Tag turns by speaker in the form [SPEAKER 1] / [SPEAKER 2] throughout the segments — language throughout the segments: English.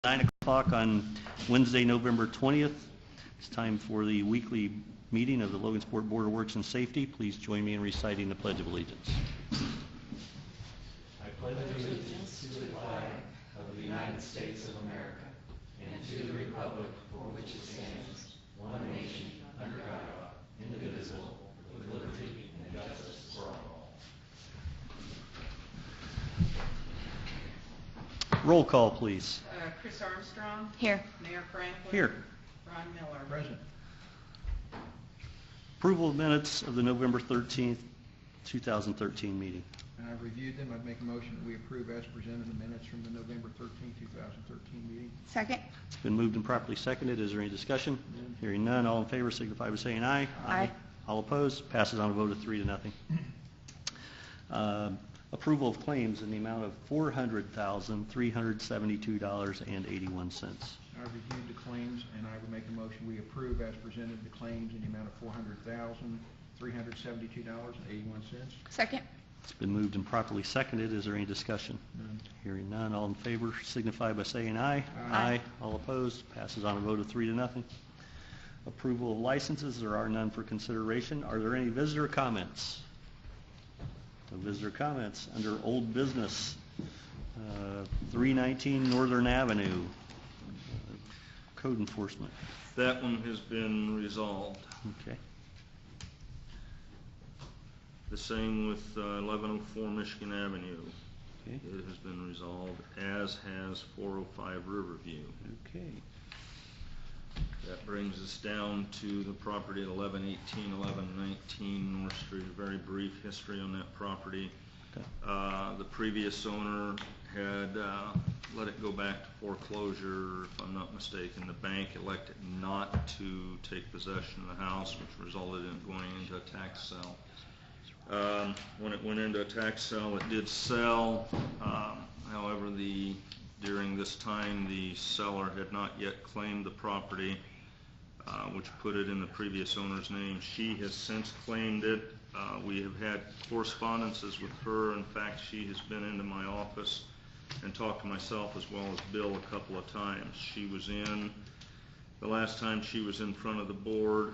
[SPEAKER 1] 9 o'clock on Wednesday, November 20th. It's time for the weekly meeting of the Logansport Board of Works and Safety. Please join me in reciting the Pledge of Allegiance.
[SPEAKER 2] I pledge allegiance to the flag of the United States of America and to the republic for which it stands, one nation, under God, indivisible, with liberty and justice for all.
[SPEAKER 1] Roll call, please.
[SPEAKER 3] Chris Armstrong.
[SPEAKER 4] Here.
[SPEAKER 3] Mayor Franklin.
[SPEAKER 1] Here.
[SPEAKER 3] Ron Miller.
[SPEAKER 2] Present.
[SPEAKER 1] Approval of minutes of the November 13th, 2013 meeting.
[SPEAKER 5] I've reviewed them. I'd make a motion that we approve as presented the minutes from the November 13th, 2013 meeting.
[SPEAKER 4] Second.
[SPEAKER 1] It's been moved and properly seconded. Is there any discussion? Hearing none, all in favor signify by saying aye.
[SPEAKER 4] Aye.
[SPEAKER 1] All opposed? Passes on a vote of 3-0. Approval of claims in the amount of $400,372.81.
[SPEAKER 5] I reviewed the claims, and I would make a motion we approve as presented the claims in the amount of $400,372.81.
[SPEAKER 4] Second.
[SPEAKER 1] It's been moved and properly seconded. Is there any discussion?
[SPEAKER 5] None.
[SPEAKER 1] Hearing none, all in favor signify by saying aye.
[SPEAKER 4] Aye.
[SPEAKER 1] All opposed? Passes on a vote of 3-0. Approval of licenses. There are none for consideration. Are there any visitor comments? No visitor comments. Under old business, 319 Northern Avenue, code enforcement.
[SPEAKER 6] That one has been resolved.
[SPEAKER 1] Okay.
[SPEAKER 6] The same with 1104 Michigan Avenue.
[SPEAKER 1] Okay.
[SPEAKER 6] It has been resolved, as has 405 Riverview.
[SPEAKER 1] Okay.
[SPEAKER 6] That brings us down to the property at 1118, 1119 North Street. A very brief history on that property.
[SPEAKER 1] Okay.
[SPEAKER 6] The previous owner had let it go back to foreclosure, if I'm not mistaken. The bank elected not to take possession of the house, which resulted in going into a tax sale. When it went into a tax sale, it did sell. However, during this time, the seller had not yet claimed the property, which put it in the previous owner's name. She has since claimed it. We have had correspondences with her. In fact, she has been into my office and talked to myself as well as Bill a couple of times. She was in, the last time she was in front of the board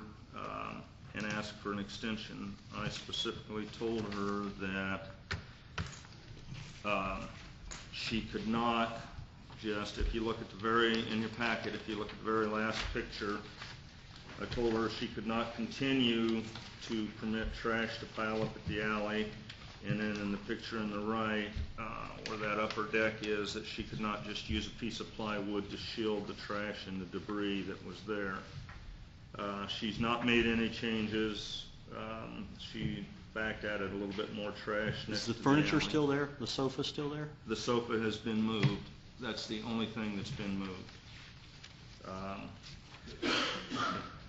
[SPEAKER 6] and asked for an extension. I specifically told her that she could not just, if you look at the in your packet, if you look at the very last picture, I told her she could not continue to permit trash to pile up at the alley, and then in the picture on the right, where that upper deck is, that she could not just use a piece of plywood to shield the trash and the debris that was there. She's not made any changes. She back added a little bit more trash.
[SPEAKER 1] Is the furniture still there? The sofa still there?
[SPEAKER 6] The sofa has been moved. That's the only thing that's been moved.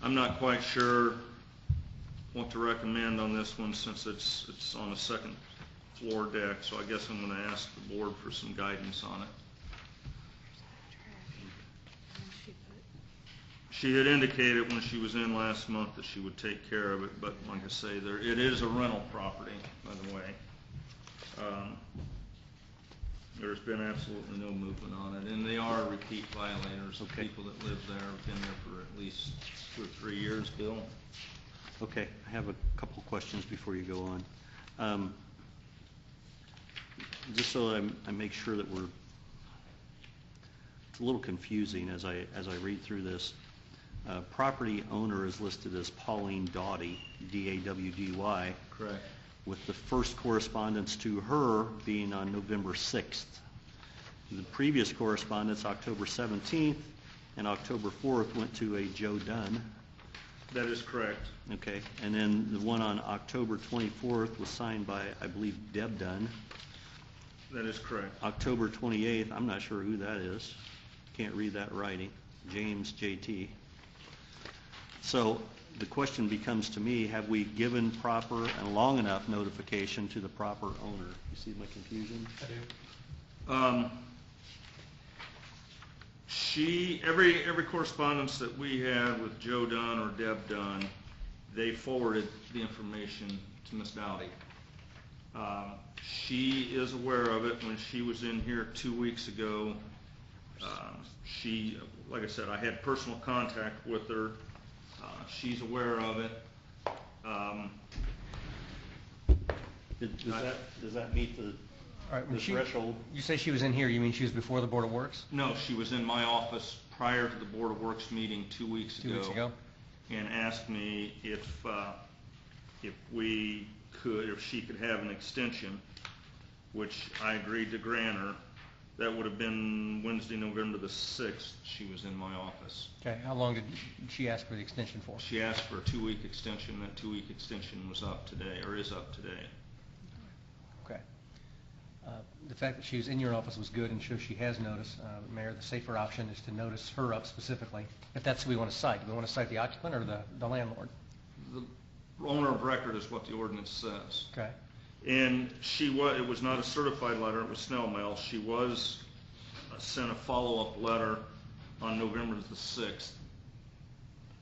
[SPEAKER 6] I'm not quite sure what to recommend on this one, since it's on a second floor deck, so I guess I'm going to ask the board for some guidance on it. She had indicated when she was in last month that she would take care of it, but like I say, it is a rental property, by the way. There's been absolutely no movement on it, and they are repeat violators.
[SPEAKER 1] Okay.
[SPEAKER 6] People that live there have been there for at least 2 or 3 years, Bill.
[SPEAKER 1] Okay, I have a couple questions before you go on. Just so I make sure that it's a little confusing as I read through this. Property owner is listed as Pauline Dawdy, D-A-W-D-Y.
[SPEAKER 6] Correct.
[SPEAKER 1] With the first correspondence to her being on November 6th. The previous correspondence, October 17th and October 4th, went to a Joe Dunn.
[SPEAKER 6] That is correct.
[SPEAKER 1] Okay, and then the one on October 24th was signed by, I believe, Deb Dunn.
[SPEAKER 6] That is correct.
[SPEAKER 1] October 28th, I'm not sure who that is. Can't read that writing. James J.T. So the question becomes to me, have we given proper and long enough notification to the proper owner? You see my confusion?
[SPEAKER 5] I do.
[SPEAKER 6] Every correspondence that we had with Joe Dunn or Deb Dunn, they forwarded the information to Ms. Dowdy. She is aware of it. When she was in here 2 weeks ago, She, like I said, I had personal contact with her. She's aware of it.
[SPEAKER 1] Does that meet the
[SPEAKER 4] All right, when
[SPEAKER 1] the threshold?
[SPEAKER 4] You say she was in here, you mean she was before the Board of Works?
[SPEAKER 6] No, she was in my office prior to the Board of Works meeting 2 weeks ago.
[SPEAKER 4] 2 weeks ago?
[SPEAKER 6] And asked me if we could, if she could have an extension, which I agreed to grant her. That would have been Wednesday, November the 6th, she was in my office.
[SPEAKER 4] Okay, how long did she ask for the extension for?
[SPEAKER 6] She asked for a 2-week extension. That 2-week extension was up today, or is up today.
[SPEAKER 4] Okay. The fact that she was in your office was good and shows she has notice. Mayor, the safer option is to notice her up specifically, if that's who we want to cite. Do we want to cite the occupant or the landlord?
[SPEAKER 6] The owner of record is what the ordinance says.
[SPEAKER 4] Okay.
[SPEAKER 6] And it was not a certified letter, it was snail mail. She was sent a follow-up letter on November the 6th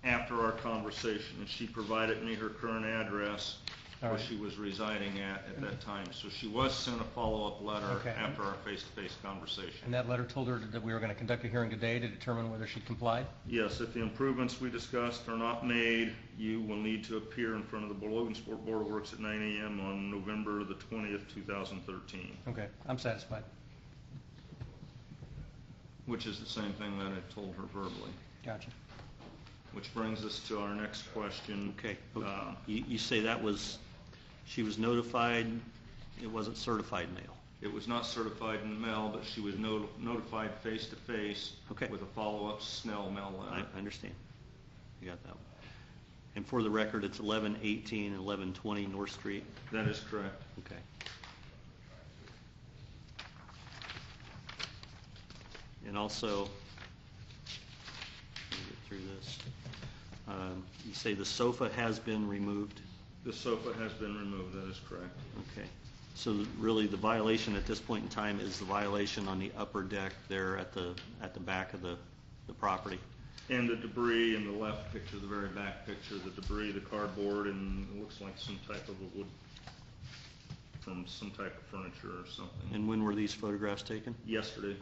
[SPEAKER 6] after our conversation, and she provided me her current address
[SPEAKER 4] All
[SPEAKER 6] where
[SPEAKER 4] right.
[SPEAKER 6] she was residing at that time. So she was sent a follow-up letter
[SPEAKER 4] Okay.
[SPEAKER 6] after our face-to-face conversation.
[SPEAKER 4] And that letter told her that we were going to conduct a hearing today to determine whether she complied?
[SPEAKER 6] Yes, if the improvements we discussed are not made, you will need to appear in front of the Logansport Board of Works at 9 a.m. on November the 20th, 2013,
[SPEAKER 4] Okay, I'm satisfied.
[SPEAKER 6] which is the same thing that I told her verbally.
[SPEAKER 4] Gotcha.
[SPEAKER 6] Which brings us to our next question.
[SPEAKER 1] Okay. You say she was notified, it wasn't certified mail.
[SPEAKER 6] It was not certified in the mail, but she was notified face-to-face
[SPEAKER 1] Okay.
[SPEAKER 6] with a follow-up snail mail
[SPEAKER 1] I
[SPEAKER 6] letter.
[SPEAKER 1] understand. You got that one. And for the record, it's 1118 and 1120 North Street.
[SPEAKER 6] That is correct.
[SPEAKER 1] Okay. And also, let me get through this. You say the sofa has been removed.
[SPEAKER 6] The sofa has been removed, that is correct.
[SPEAKER 1] Okay. So really, the violation at this point in time is the violation on the upper deck there at the back of the property.
[SPEAKER 6] And the debris in the left picture, the very back picture, the debris, the cardboard, and it looks like some type of a wood, from some type of furniture or something.
[SPEAKER 1] And when were these photographs taken?
[SPEAKER 6] Yesterday.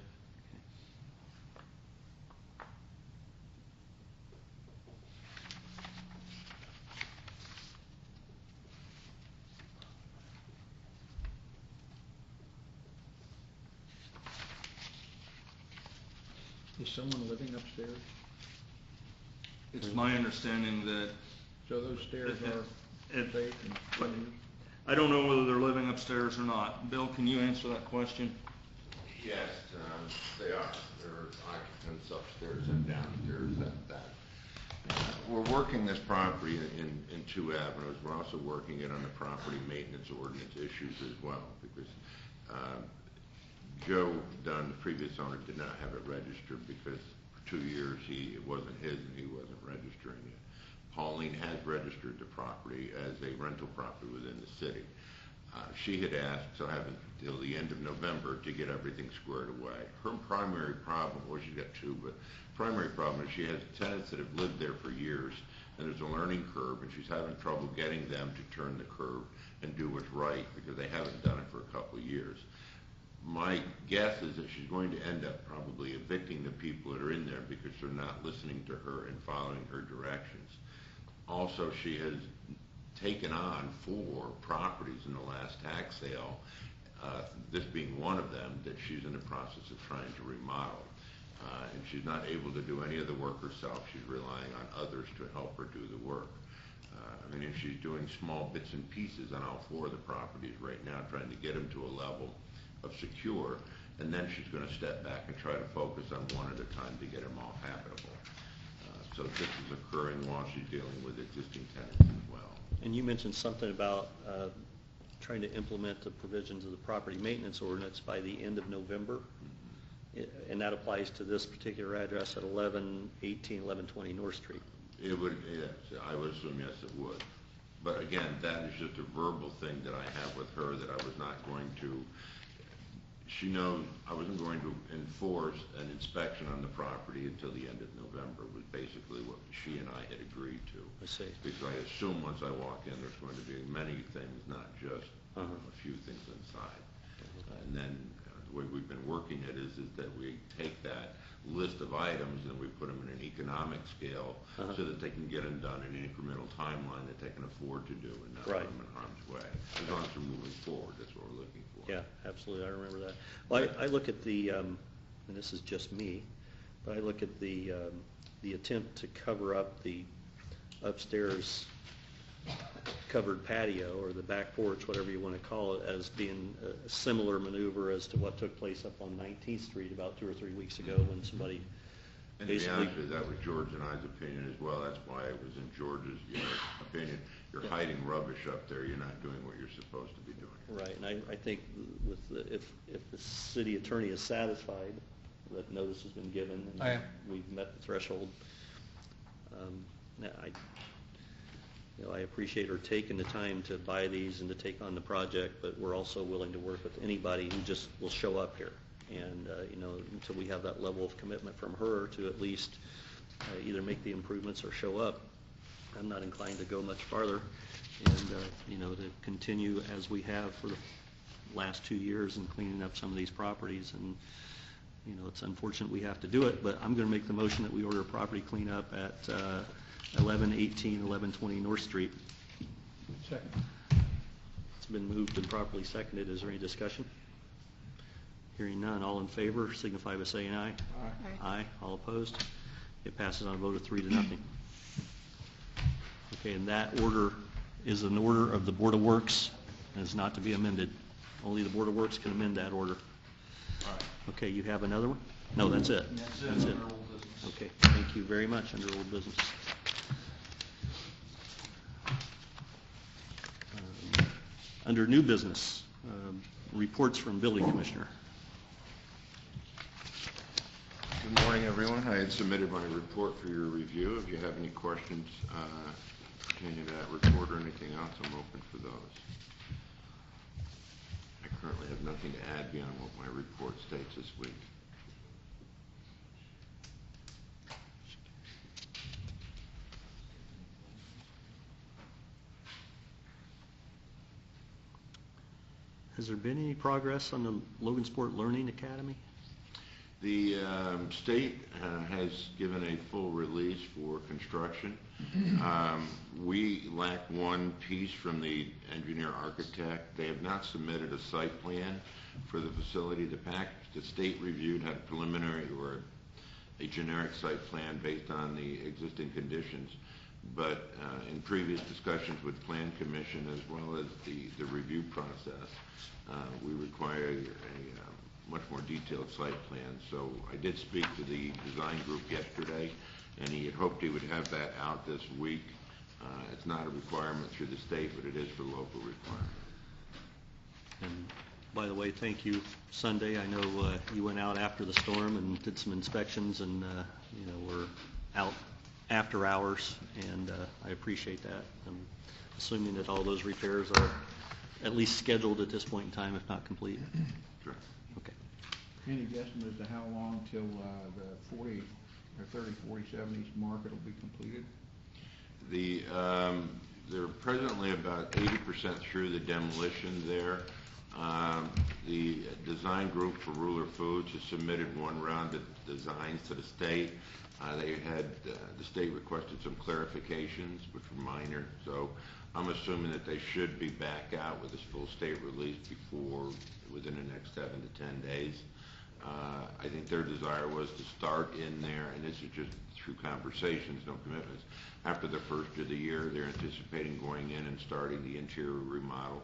[SPEAKER 5] Is someone living upstairs?
[SPEAKER 6] It's my understanding that,
[SPEAKER 5] So those stairs are
[SPEAKER 6] It-
[SPEAKER 5] safe and clean?
[SPEAKER 6] I don't know whether they're living upstairs or not. Bill, can you answer that question?
[SPEAKER 7] Yes, they are. There are occupants upstairs and downstairs at that. We're working this property in two avenues. We're also working it on the property maintenance ordinance issues as well, because Joe Dunn, the previous owner, did not have it registered because for 2 years it wasn't his and he wasn't registering it. Pauline has registered the property as a rental property within the city. She had asked to have until the end of November to get everything squared away. Her primary problem, well, she's got two, but primary problem is she has tenants that have lived there for years, and there's a learning curve, and she's having trouble getting them to turn the curve and do what's right because they haven't done it for a couple of years. My guess is that she's going to end up probably evicting the people that are in there because they're not listening to her and following her directions. Also, she has taken on 4 properties in the last tax sale, this being one of them, that she's in the process of trying to remodel. And she's not able to do any of the work herself. She's relying on others to help her do the work. I mean, she's doing small bits and pieces on all 4 of the properties right now, trying to get them to a level of secure, and then she's going to step back and try to focus on one at a time to get them all habitable. So this is occurring while she's dealing with existing tenants as well.
[SPEAKER 1] And you mentioned something about trying to implement the provisions of the property maintenance ordinance by the end of November. And that applies to this particular address at 1118, 1120 North Street.
[SPEAKER 7] It would, yes, I would assume yes, it would. But again, that is just a verbal thing that I have with her that I was not going to. She knows I wasn't going to enforce an inspection on the property until the end of November, was basically what she and I had agreed to.
[SPEAKER 1] I see.
[SPEAKER 7] Because I assume once I walk in, there's going to be many things, not just a few things inside. And then the way we've been working it is that we take that list of items and we put them in an economic scale so that they can get them done in an incremental timeline that they can afford to do and not put them in harm's way. As long as we're moving forward, that's what we're looking for.
[SPEAKER 1] Yeah, absolutely, I remember that. Well, I look at the, and this is just me, but I look at the attempt to cover up the upstairs covered patio or the back porch, whatever you want to call it, as being a similar maneuver as to what took place up on 19th Street about 2 or 3 weeks ago when somebody
[SPEAKER 7] And to be
[SPEAKER 1] basically...
[SPEAKER 7] honest with you, that was George and I's opinion as well. That's why it was in George's opinion. You're hiding rubbish up there. You're not doing what you're supposed to be doing.
[SPEAKER 1] Right, and I think with if the city attorney is satisfied that notice has been given
[SPEAKER 4] I am.
[SPEAKER 1] and we've met the threshold, I appreciate her taking the time to buy these and to take on the project, but we're also willing to work with anybody who just will show up here. And, until we have that level of commitment from her to at least either make the improvements or show up, I'm not inclined to go much farther and, to continue as we have for the last 2 years in cleaning up some of these properties. And, it's unfortunate we have to do it, but I'm going to make the motion that we order a property cleanup at 1118, 1120 North Street.
[SPEAKER 5] Second.
[SPEAKER 1] It's been moved and properly seconded. Is there any discussion? Hearing none. All in favor signify by saying aye.
[SPEAKER 5] Aye.
[SPEAKER 1] Aye. All opposed? It passes on a vote of 3-0. Okay, and that order is an order of the Board of Works and is not to be amended. Only the Board of Works can amend that order. Okay, you have another one? No, that's it. That's it. Okay, thank you very much. Under old business. Under new business, reports from building commissioner.
[SPEAKER 7] Good morning, everyone. I had submitted my report for your review. If you have any questions pertaining to that report or anything else, I'm open for those. I currently have nothing to add beyond what my report states this week.
[SPEAKER 1] Has there been any progress on the Logansport Learning Academy?
[SPEAKER 7] The state has given a full release for construction. We lack one piece from the engineer architect. They have not submitted a site plan for the facility. The package the state reviewed had a preliminary or a generic site plan based on the existing conditions. But in previous discussions with Plan Commission as well as the review process, we require a much more detailed site plan. So I did speak to the design group yesterday, and he had hoped he would have that out this week. It's not a requirement through the state, but it is for local requirement.
[SPEAKER 1] And by the way, thank you, Sunday. I know you went out after the storm and did some inspections, and were out after hours, and I appreciate that. I'm assuming that all those repairs are at least scheduled at this point in time, if not complete.
[SPEAKER 7] Sure.
[SPEAKER 1] Okay.
[SPEAKER 5] Any guesstimate as to how long till the 40 or 30, 40, 70s market will be completed?
[SPEAKER 7] They're presently about 80% through the demolition there. The design group for Ruler Foods has submitted one round of designs to the state. The state requested some clarifications, which were minor, so I'm assuming that they should be back out with this full state release within the next 7 to 10 days. I think their desire was to start in there, and this is just through conversations, no commitments. After the first of the year, they're anticipating going in and starting the interior remodel,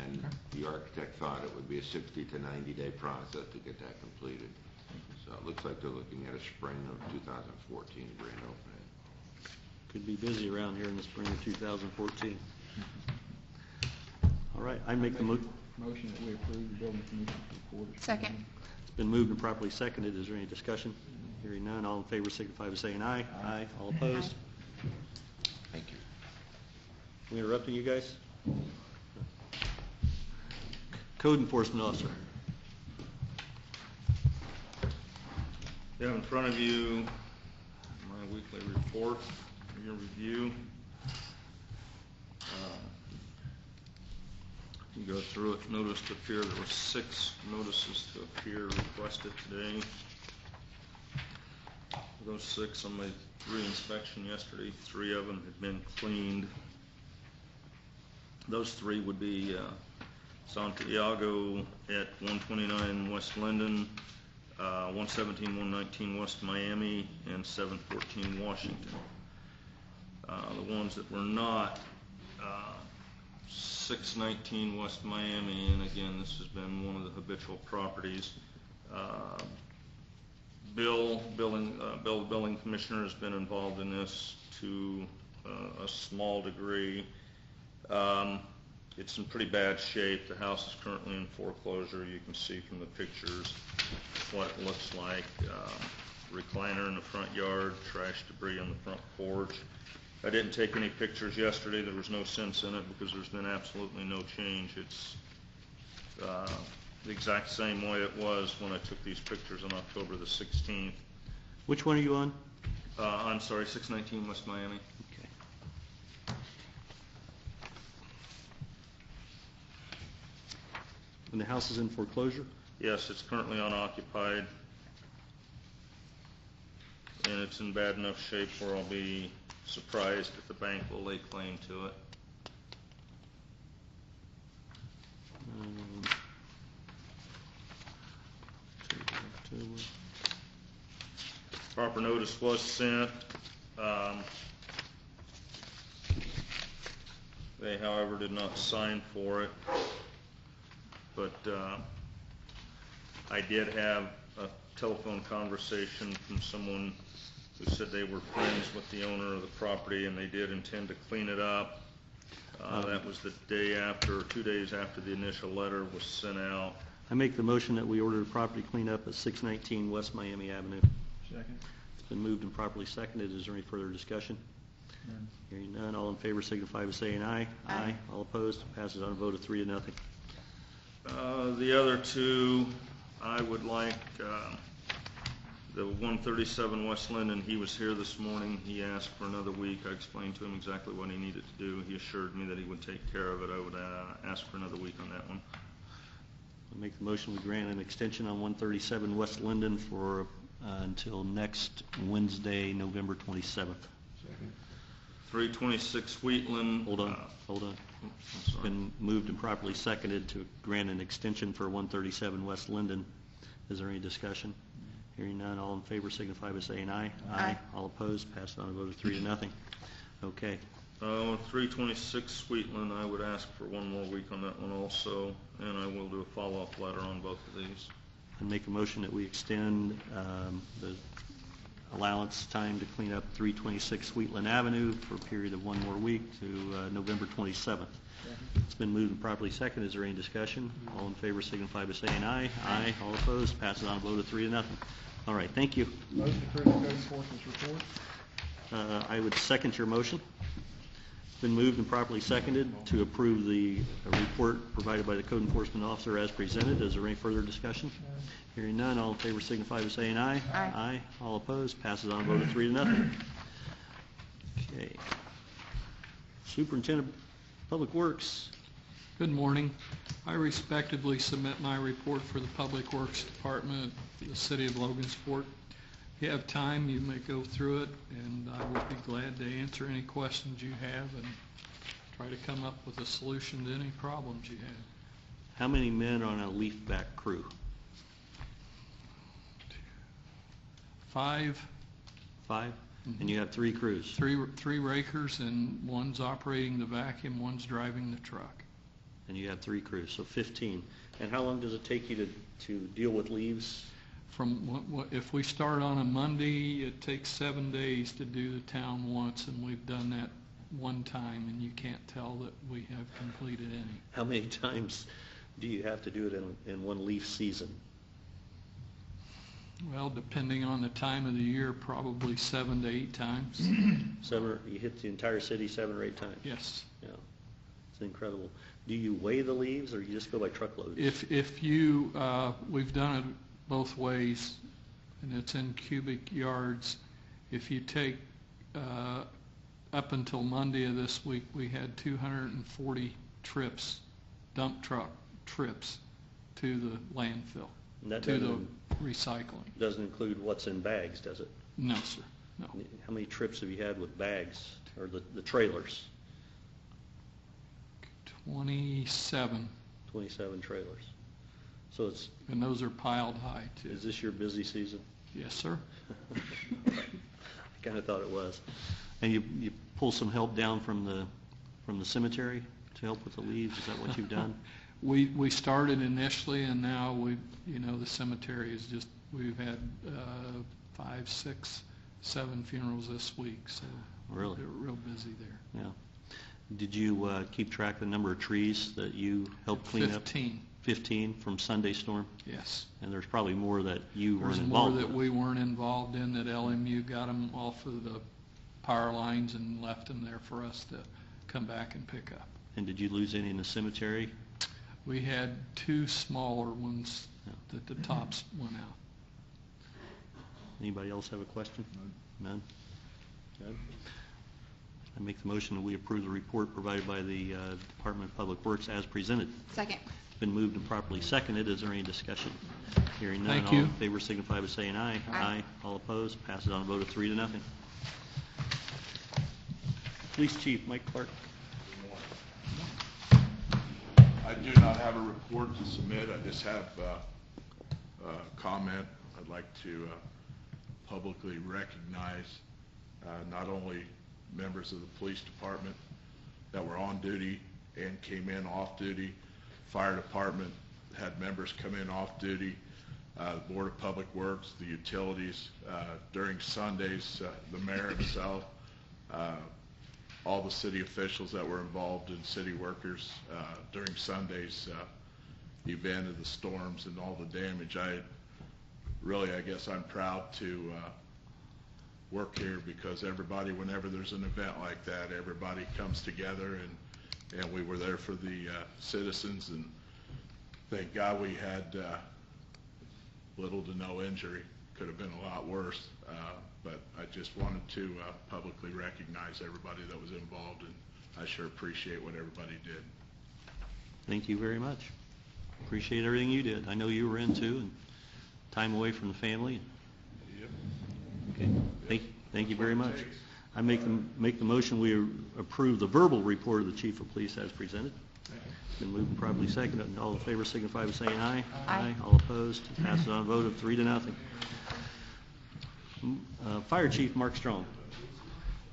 [SPEAKER 7] and the architect thought it would be a 60 to 90-day process to get that completed. So it looks like they're looking at a spring of 2014 grand opening.
[SPEAKER 1] Could be busy around here in the spring of 2014. All right, I make the motion
[SPEAKER 5] that we approve the building commission's report.
[SPEAKER 3] Second.
[SPEAKER 1] It's been moved and properly seconded. Is there any discussion? Hearing none. All in favor signify by saying aye. Aye. All opposed?
[SPEAKER 7] Thank you.
[SPEAKER 1] We interrupting you guys? Code enforcement officer.
[SPEAKER 6] You have in front of you my weekly report for your review. You go through it, notice to appear, there were 6 notices to appear requested today. Of those 6, I made 3 inspection yesterday, 3 of them had been cleaned. Those 3 would be Santiago at 129 West Linden, 117, 119 West Miami, and 714 Washington. The ones that were not, 619 West Miami, and again, this has been one of the habitual properties. Bill, the building commissioner, has been involved in this to a small degree. It's in pretty bad shape. The house is currently in foreclosure. You can see from the pictures what it looks like. Recliner in the front yard, trash debris on the front porch. I didn't take any pictures yesterday. There was no sense in it because there's been absolutely no change. It's the exact same way it was when I took these pictures on October the 16th.
[SPEAKER 1] Which one are you on?
[SPEAKER 6] I'm sorry, 619 West Miami.
[SPEAKER 1] Okay. And the house is in foreclosure?
[SPEAKER 6] Yes, it's currently unoccupied, and it's in bad enough shape where I'll be surprised if the bank will lay claim to it.
[SPEAKER 1] October.
[SPEAKER 6] Proper notice was sent. They, however, did not sign for it. But I did have a telephone conversation from someone who said they were friends with the owner of the property and they did intend to clean it up. That was the day after, 2 days after the initial letter was sent out.
[SPEAKER 1] I make the motion that we order the property cleanup at 619 West Miami Avenue.
[SPEAKER 5] Second.
[SPEAKER 1] It's been moved and properly seconded. Is there any further discussion?
[SPEAKER 5] None.
[SPEAKER 1] Hearing none, all in favor signify by saying aye.
[SPEAKER 3] Aye.
[SPEAKER 1] All opposed? Passes on a vote of 3-0.
[SPEAKER 6] The other 2, I would like the 137 West Linden. He was here this morning. He asked for another week. I explained to him exactly what he needed to do. He assured me that he would take care of it. I would ask for another week on that one.
[SPEAKER 1] I'll make the motion we grant an extension on 137 West Linden for until next Wednesday, November 27th.
[SPEAKER 5] Second.
[SPEAKER 6] 326 Wheatland.
[SPEAKER 1] Hold on.
[SPEAKER 6] I'm
[SPEAKER 1] It's
[SPEAKER 6] sorry.
[SPEAKER 1] been moved and properly seconded to grant an extension for 137 West Linden. Is there any discussion? Hearing none, all in favor signify by saying aye.
[SPEAKER 3] Aye.
[SPEAKER 1] All opposed, passed on a vote of 3-0. Okay.
[SPEAKER 6] 326 Wheatland, I would ask for one more week on that one also, and I will do a follow-up letter on both of these.
[SPEAKER 1] I make a motion that we extend the allowance time to clean up 326 Wheatland Avenue for a period of one more week to November 27th. It's been moved and properly seconded. Is there any discussion? All in favor signify by saying aye. Aye. All opposed, passes on a vote of 3-0. All right, thank you.
[SPEAKER 5] Motion to approve the code enforcement's report.
[SPEAKER 1] I would second your motion. It's been moved and properly seconded to approve the report provided by the code enforcement officer as presented. Is there any further discussion? Hearing none, all in favor signify by saying aye.
[SPEAKER 3] Aye.
[SPEAKER 1] Aye. All opposed, passes on a vote of 3-0. Okay. Superintendent of Public Works.
[SPEAKER 8] Good morning. I respectively submit my report for the Public Works Department, the City of Logansport. If you have time, you may go through it, and I would be glad to answer any questions you have and try to come up with a solution to any problems you have.
[SPEAKER 1] How many men are on a leaf back crew?
[SPEAKER 8] 5,
[SPEAKER 1] 5? And you have 3 crews?
[SPEAKER 8] three rakers, and one's operating the vacuum, one's driving the truck.
[SPEAKER 1] And you have 3 crews, so 15. And how long does it take you to deal with leaves?
[SPEAKER 8] If we start on a Monday, it takes 7 days to do the town once, and we've done that one time, and you can't tell that we have completed any.
[SPEAKER 1] How many times do you have to do it in one leaf season?
[SPEAKER 8] Well, depending on the time of the year, probably 7 to 8 times.
[SPEAKER 1] 7, you hit the entire city 7 or 8 times?
[SPEAKER 8] Yes.
[SPEAKER 1] Yeah, it's incredible. Do you weigh the leaves, or you just go by truckloads?
[SPEAKER 8] If you, we've done it both ways, and it's in cubic yards. If you take, up until Monday of this week, we had 240 trips dump truck trips to the landfill,
[SPEAKER 1] And that
[SPEAKER 8] to the recycling.
[SPEAKER 1] doesn't include what's in bags, does it?
[SPEAKER 8] No, sir, no.
[SPEAKER 1] How many trips have you had with bags, or the trailers?
[SPEAKER 8] 27,
[SPEAKER 1] 27 trailers. So it's,
[SPEAKER 8] and those are piled high, too.
[SPEAKER 1] is this your busy season?
[SPEAKER 8] Yes, sir.
[SPEAKER 1] I kind of thought it was. And you pull some help down from the cemetery to help with the leaves? Is that what you've done?
[SPEAKER 8] We started initially, and now the cemetery is just, we've had 5, 6, 7 funerals this week, so
[SPEAKER 1] Really?
[SPEAKER 8] we're real busy there.
[SPEAKER 1] Yeah. Did you keep track of the number of trees that you helped clean up?
[SPEAKER 8] 15,
[SPEAKER 1] 15 from Sunday storm?
[SPEAKER 8] yes.
[SPEAKER 1] And there's probably more that you weren't
[SPEAKER 8] There's more
[SPEAKER 1] involved
[SPEAKER 8] that
[SPEAKER 1] with.
[SPEAKER 8] we weren't involved in, that LMU got them off of the power lines and left them there for us to come back and pick up.
[SPEAKER 1] And did you lose any in the cemetery?
[SPEAKER 8] We had 2 smaller ones
[SPEAKER 1] Yeah.
[SPEAKER 8] that the tops went out.
[SPEAKER 1] Anybody else have a question? None? Good. I make the motion that we approve the report provided by the Department of Public Works as presented.
[SPEAKER 3] Second.
[SPEAKER 1] It's been moved and properly seconded. Is there any discussion? Hearing none,
[SPEAKER 8] Thank
[SPEAKER 1] all
[SPEAKER 8] you.
[SPEAKER 1] in favor signify by saying aye.
[SPEAKER 3] Aye.
[SPEAKER 1] All opposed, passes on a vote of 3-0. Police Chief Mike Clark.
[SPEAKER 9] I do not have a report to submit. I just have a comment. I'd like to publicly recognize not only members of the police department that were on duty and came in off duty. Fire department had members come in off duty. The Board of Public Works, the utilities, during Sundays, the mayor himself, all the city officials that were involved in city workers during Sunday's event of the storms and all the damage. I guess I'm proud to work here because everybody, whenever there's an event like that, everybody comes together, and we were there for the citizens, and thank God we had little to no injury. Could have been a lot worse, but I just wanted to publicly recognize everybody that was involved, and I sure appreciate what everybody did.
[SPEAKER 1] Thank you very much. Appreciate everything you did. I know you were in too, and time away from the family.
[SPEAKER 9] Yep.
[SPEAKER 1] Okay. Thank you very much. I make the motion we approve the verbal report of the Chief of Police as presented. It's been moved and properly seconded. All in favor signify by saying aye.
[SPEAKER 3] Aye.
[SPEAKER 1] All opposed, passes on a vote of 3-0. Fire Chief Mark Strong.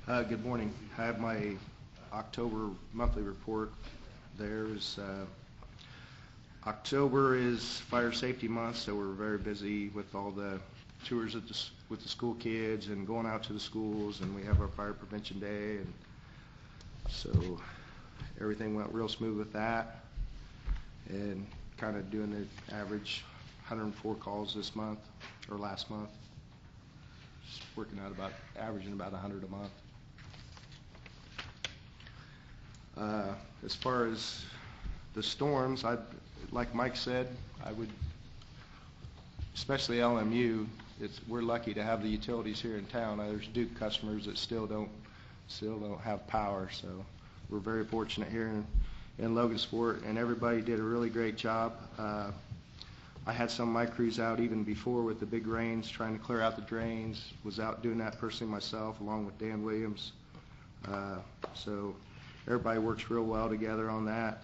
[SPEAKER 10] Good morning. I have my October monthly report. There's October is Fire Safety Month, so we're very busy with all the tours with the school kids and going out to the schools, and we have our Fire Prevention Day, and so everything went real smooth with that, and kind of doing the average 104 calls this month, or last month. Just working out about, averaging about 100 a month. As far as the storms, like Mike said, I would, especially LMU, we're lucky to have the utilities here in town. There's Duke customers that still don't have power, so we're very fortunate here in Logansport, and everybody did a really great job. I had some of my crews out even before with the big rains trying to clear out the drains. Was out doing that personally myself along with Dan Williams. So everybody works real well together on that,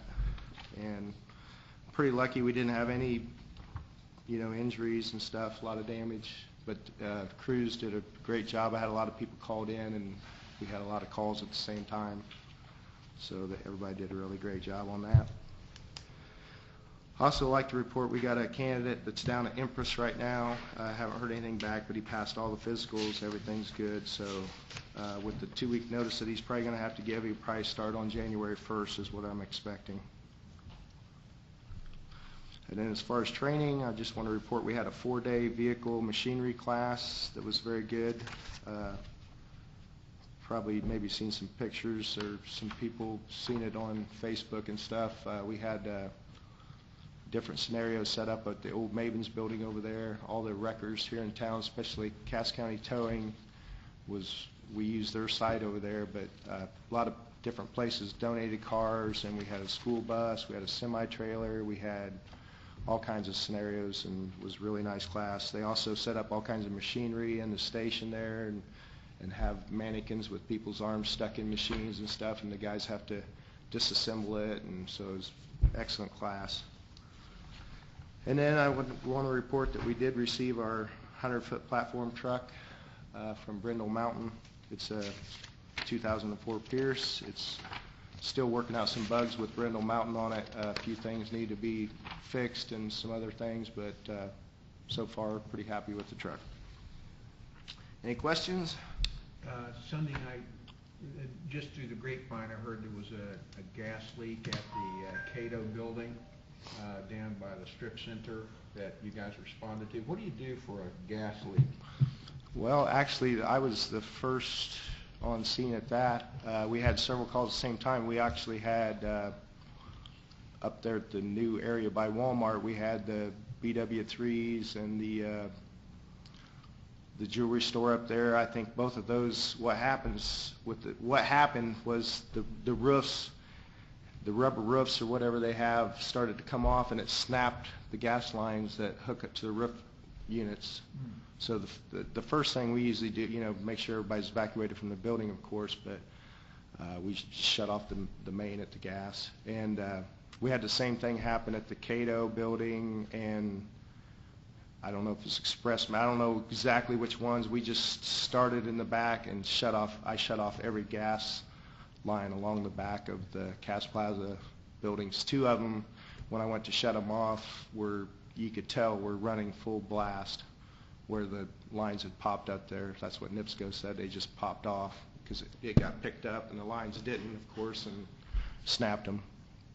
[SPEAKER 10] and I'm pretty lucky we didn't have any injuries and stuff, a lot of damage, but the crews did a great job. I had a lot of people called in, and we had a lot of calls at the same time, so that everybody did a really great job on that. Also like to report we got a candidate that's down at Empress right now. I haven't heard anything back, but he passed all the physicals. Everything's good. So with the 2-week notice that he's probably going to have to give, he'll probably start on January 1st is what I'm expecting. And then as far as training, I just want to report we had a 4-day vehicle machinery class that was very good. Probably maybe seen some pictures or some people seen it on Facebook and stuff. We had different scenarios set up at the old Mavens building over there. All the wreckers here in town, especially Cass County Towing, we used their site over there, but a lot of different places donated cars, and we had a school bus, we had a semi-trailer, we had all kinds of scenarios, and it was a really nice class. They also set up all kinds of machinery in the station there, and have mannequins with people's arms stuck in machines and stuff, and the guys have to disassemble it, and so it was an excellent class. And then I would want to report that we did receive our 100-foot platform truck from Brindle Mountain. It's a 2004 Pierce. It's still working out some bugs with Brindle Mountain on it. A few things need to be fixed and some other things, but so far pretty happy with the truck. Any questions?
[SPEAKER 5] Sunday night, just through the grapevine, I heard there was a gas leak at the Cato building down by the strip center that you guys responded to. What do you do for a gas leak?
[SPEAKER 10] Well, actually, I was the first on scene at that. We had several calls at the same time. We actually had, up there at the new area by Walmart, we had the BW3s and the jewelry store up there. I think both of those, what happened was the roofs, the rubber roofs or whatever they have started to come off, and it snapped the gas lines that hook up to the roof units. So the first thing we usually do, make sure everybody's evacuated from the building, of course, but we shut off the main at the gas. And we had the same thing happen at the Cato building, and I don't know if it's Express, I don't know exactly which ones. We just started in the back and I shut off every gas line along the back of the Cass Plaza buildings. Two of them, when I went to shut them off, you could tell were running full blast where the lines had popped up there. That's what NIPSCO said. They just popped off because it got picked up, and the lines didn't, of course, and snapped them.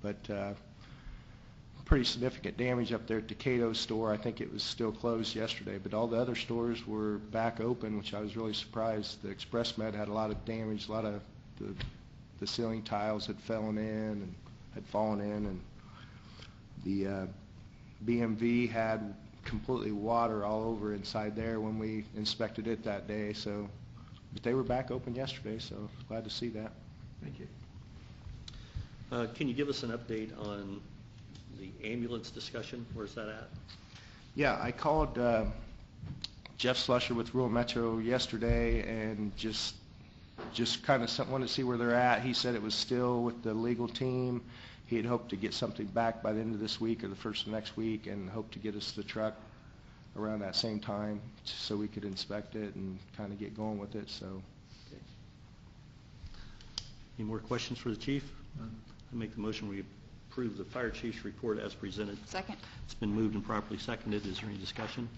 [SPEAKER 10] But pretty significant damage up there at the Cato store. I think it was still closed yesterday, but all the other stores were back open, which I was really surprised. The Express Med had a lot of damage. A lot of the ceiling tiles had fallen in, and the BMV had completely water all over inside there when we inspected it that day. So, but they were back open yesterday, so glad to see that.
[SPEAKER 5] Thank you.
[SPEAKER 1] Can you give us an update on the ambulance discussion? Where's that at?
[SPEAKER 10] Yeah, I called Jeff Slusher with Rural Metro yesterday and just kind of wanted to see where they're at. He said it was still with the legal team. He had hoped to get something back by the end of this week or the first of next week, and hoped to get us the truck around that same time so we could inspect it and kind of get going with it. So,
[SPEAKER 1] okay. Any more questions for the chief? I make the motion we approve the fire chief's report as presented.
[SPEAKER 11] Second.
[SPEAKER 1] It's been moved and properly seconded. Is there any discussion?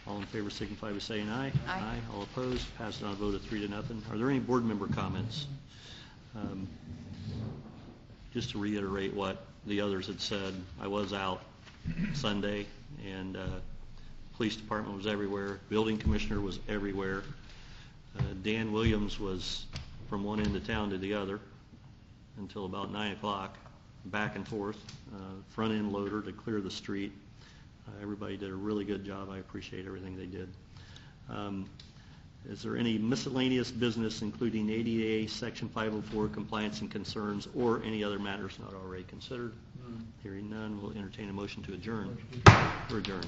[SPEAKER 1] All in favor signify by saying aye.
[SPEAKER 11] Aye.
[SPEAKER 1] All opposed? Passed on a vote of 3-0. Are there any board member comments? Just to reiterate what the others had said, I was out Sunday, and police department was everywhere. Building commissioner was everywhere. Dan Williams was from one end of town to the other until about 9 o'clock, back and forth, front end loader to clear the street. Everybody did a really good job. I appreciate everything they did. Is there any miscellaneous business, including ADA Section 504 compliance and concerns, or any other matters not already considered? Hearing none, we'll entertain a motion to adjourn. We're adjourned.